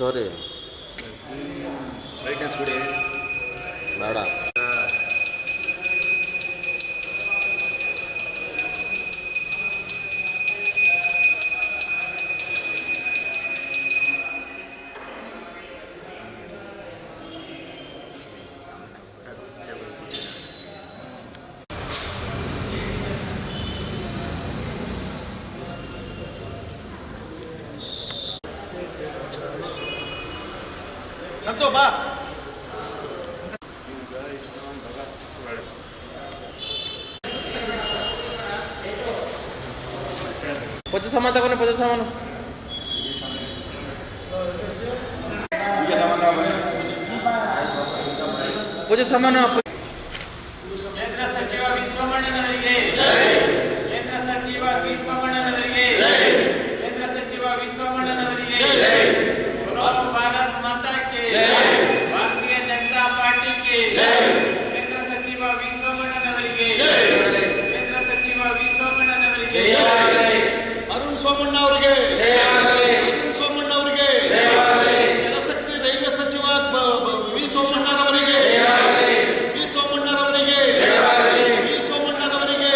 Story brightness ಬಿಡಿ ಬೇಡ. ಸಂತೋ ಬಾ. ಪೂಜೆ ಸಾಮಾನು ತಗೊಂಡು ಪೂಜೆ ಸಾಮಾನು ಪೂಜೆ ಸಾಮಾನು. ಕೇಂದ್ರ ಸಚಿವ ವಿ ಸೋಮಣ್ಣನವರಿಗೆ, ಕೇಂದ್ರ ಸಚಿವ ವಿ ಸೋಮಣ್ಣನವರಿಗೆ, ಕೇಂದ್ರ ಸಚಿವ ವಿ ಸೋಮಣ್ಣನವರಿಗೆ. ಭಾರತ್ ಮಾತಾ ಕಿ ಭಾರತೀಯ ಜನತಾ ಪಾರ್ಟಿ ಕಿ. ಕೇಂದ್ರ ಸಚಿವ ವಿ ಸೋಮಣ್ಣನವರಿಗೆ, ಕೇಂದ್ರ ಸಚಿವ ವಿ ಸೋಮಣ್ಣನವರಿಗೆ. ಅರುಣ್ ಸೋಮಣ್ಣ ಅವರಿಗೆ, ಅರುಣ್ ಸೋಮಣ್ಣ ಅವರಿಗೆ. ಜಲಶಕ್ತಿ ರೈಲ್ವೆ ಸಚಿವ ವಿ ಸೋಮಣ್ಣನವರಿಗೆ, ವಿ ಸೋಮಣ್ಣನವರಿಗೆ, ವಿ ಸೋಮಣ್ಣನವರಿಗೆ.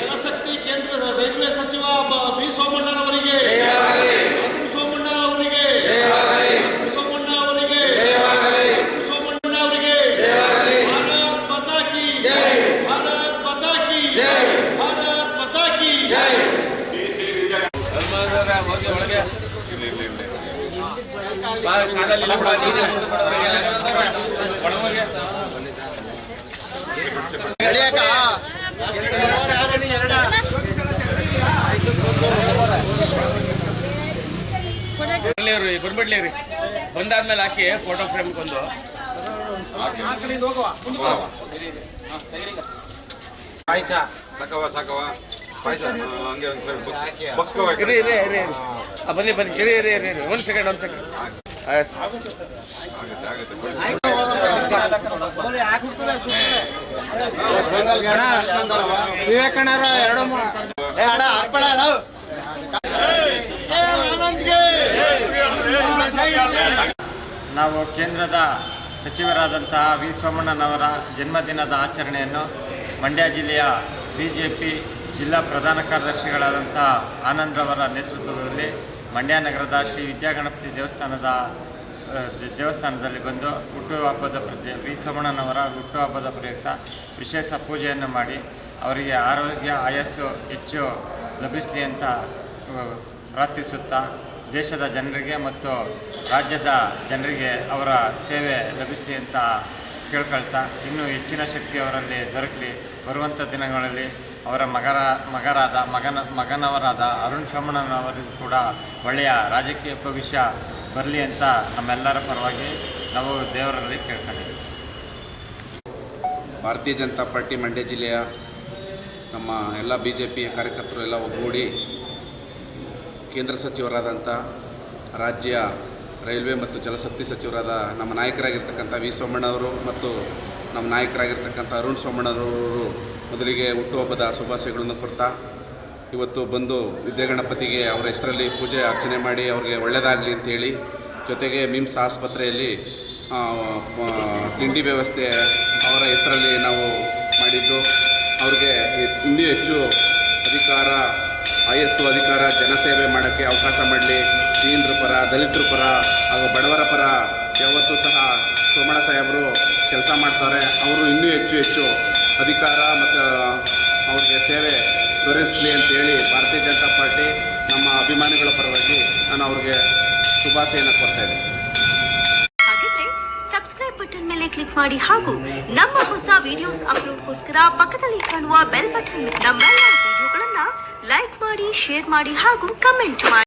ಜಲಶಕ್ತಿ ಕೇಂದ್ರ ರೈಲ್ವೆ ಸಚಿವ ವಿ ಸೋಮಣ್ಣನವರಿಗೆ, ಅರುಣ್ ಸೋಮಣ್ಣ ಅವರಿಗೆ, ಅರುಣ್ ಸೋಮಣ್ಣ ಅವರಿಗೆ, ಅರುಣ್ ಸೋಮಣ್ಣ ಅವರಿಗೆ. ಭಾರತ್ ಮಾತಾ ಕಿ, ಭಾರತ್ ಮಾತಾ ಕಿ, ಭಾರತ್ ಮಾತಾ ಕಿ. ಬರ್ಬಿಡ್ಲಿ ರೀ, ಬಂದಾದ್ಮೇಲೆ ಹಾಕಿ ಫೋಟೋ ಫ್ರೇಮ್ಗೊಂದು. ಪಾಯಸ ಸಾಕವ ಪಾಯಸ ಹಂಗೆ ಒಂದು ಸರಿ ಇರಿ ಇರಿ ಇರಿ ಇರಿ. ಬನ್ನಿ ಬನ್ನಿ, ಇರಿ ಇರಿ ಇರಿ ಇರಿ. ಒಂದು ಸೆಕೆಂಡ್ ಒಂದು ಸೆಕೆಂಡ್. ವಿವೇಕಣ್ಣರು ಎರಡು ನಾವು ಕೇಂದ್ರದ ಸಚಿವರಾದಂತಹ ವಿ ಸೋಮಣ್ಣನವರ ಜನ್ಮದಿನದ ಆಚರಣೆಯನ್ನು ಮಂಡ್ಯ ಜಿಲ್ಲೆಯ BJP ಜಿಲ್ಲಾ ಪ್ರಧಾನ ಕಾರ್ಯದರ್ಶಿಗಳಾದಂಥ ಆನಂದ್ರವರ ನೇತೃತ್ವದಲ್ಲಿ ಮಂಡ್ಯ ನಗರದ ಶ್ರೀ ವಿದ್ಯಾಗಣಪತಿ ದೇವಸ್ಥಾನದಲ್ಲಿ ಬಂದು ಹುಟ್ಟುಹಬ್ಬದ ವಿ ಸೋಮಣ್ಣನವರ ಹುಟ್ಟುಹಬ್ಬದ ಪ್ರಯುಕ್ತ ವಿಶೇಷ ಪೂಜೆಯನ್ನು ಮಾಡಿ ಅವರಿಗೆ ಆರೋಗ್ಯ ಆಯಸ್ಸು ಹೆಚ್ಚು ಲಭಿಸಲಿ ಅಂತ ಪ್ರಾರ್ಥಿಸುತ್ತಾ ದೇಶದ ಜನರಿಗೆ ಮತ್ತು ರಾಜ್ಯದ ಜನರಿಗೆ ಅವರ ಸೇವೆ ಲಭಿಸಲಿ ಅಂತ ಕೇಳ್ಕೊಳ್ತಾ ಇನ್ನೂ ಹೆಚ್ಚಿನ ಶಕ್ತಿ ಅವರಲ್ಲಿ ದೊರಕಲಿ. ಬರುವಂಥ ದಿನಗಳಲ್ಲಿ ಅವರ ಮಗನವರಾದ ಅರುಣ್ ಸೋಮಣ್ಣನವರಿಗೂ ಕೂಡ ಒಳ್ಳೆಯ ರಾಜಕೀಯ ಭವಿಷ್ಯ ಬರಲಿ ಅಂತ ನಮ್ಮೆಲ್ಲರ ಪರವಾಗಿ ನಾವು ದೇವರಲ್ಲಿ ಕೇಳ್ಕೊಂಡಿದ್ದೀವಿ. ಭಾರತೀಯ ಜನತಾ ಪಾರ್ಟಿ ಮಂಡ್ಯ ಜಿಲ್ಲೆಯ ನಮ್ಮ ಎಲ್ಲ BJP ಕಾರ್ಯಕರ್ತರು ಎಲ್ಲ ಒಗ್ಗೂಡಿ ಕೇಂದ್ರ ಸಚಿವರಾದಂಥ ರಾಜ್ಯ ರೈಲ್ವೆ ಮತ್ತು ಜಲಶಕ್ತಿ ಸಚಿವರಾದ ನಮ್ಮ ನಾಯಕರಾಗಿರ್ತಕ್ಕಂಥ ವಿ ಸೋಮಣ್ಣವರು ಮತ್ತು ನಮ್ಮ ನಾಯಕರಾಗಿರ್ತಕ್ಕಂಥ ಅರುಣ್ ಸೋಮಣ್ಣನವರು ಮೊದಲಿಗೆ ಹುಟ್ಟುಹಬ್ಬದ ಶುಭಾಶಯಗಳನ್ನು ಕೊಡ್ತಾ ಇವತ್ತು ಬಂದು ವಿದ್ಯಾಗಣಪತಿಗೆ ಅವರ ಹೆಸರಲ್ಲಿ ಪೂಜೆ ಅರ್ಚನೆ ಮಾಡಿ ಅವ್ರಿಗೆ ಒಳ್ಳೆಯದಾಗಲಿ ಅಂತೇಳಿ, ಜೊತೆಗೆ ಮಿಮ್ಸ್ ಆಸ್ಪತ್ರೆಯಲ್ಲಿ ತಿಂಡಿ ವ್ಯವಸ್ಥೆ ಅವರ ಹೆಸರಲ್ಲಿ ನಾವು ಮಾಡಿದ್ದು, ಅವ್ರಿಗೆ ಇನ್ನೂ ಹೆಚ್ಚು ಅಧಿಕಾರ ಆಯಸ್ಸು ಅಧಿಕಾರ ಜನಸೇವೆ ಮಾಡೋಕ್ಕೆ ಅವಕಾಶ ಮಾಡಲಿ. ದೀನರ ಪರ, ದಲಿತರ ಪರ ಹಾಗೂ ಬಡವರ ಪರ ಯಾವತ್ತೂ ಸಹ ಸೋಮಣ್ಣ ಸಾಹೇಬರು ಕೆಲಸ ಮಾಡ್ತಾರೆ. ಅವರು ಇನ್ನೂ ಹೆಚ್ಚು ಅಧಿಕಾರ ಮತ್ತು ಅವ್ರಿಗೆ ಸೇವೆ ದೊರಕಿಸಲಿ ಅಂತೇಳಿ ಭಾರತೀಯ ಜನತಾ ಪಾರ್ಟಿ ನಮ್ಮ ಅಭಿಮಾನಿಗಳ ಪರವಾಗಿ ನಾನು ಅವ್ರಿಗೆ ಶುಭಾಶಯನ ಕೊಡ್ತಾಯಿದ್ದೀನಿ. ಹಾಗಿದ್ರೆ ಸಬ್ಸ್ಕ್ರೈಬ್ ಬಟನ್ ಮೇಲೆ ಕ್ಲಿಕ್ ಮಾಡಿ ಹಾಗೂ ನಮ್ಮ ಹೊಸ ವಿಡಿಯೋಸ್ ಅಪ್ಲೋಡ್ಗೋಸ್ಕರ ಪಕ್ಕದಲ್ಲಿ ಕಾಣುವ ಬೆಲ್ ಬಟನ್ ನಮ್ಮೆಲ್ಲ ವಿಡಿಯೋಗಳನ್ನ ಲೈಕ್ ಮಾಡಿ, ಶೇರ್ ಮಾಡಿ ಹಾಗೂ ಕಮೆಂಟ್ ಮಾಡಿ.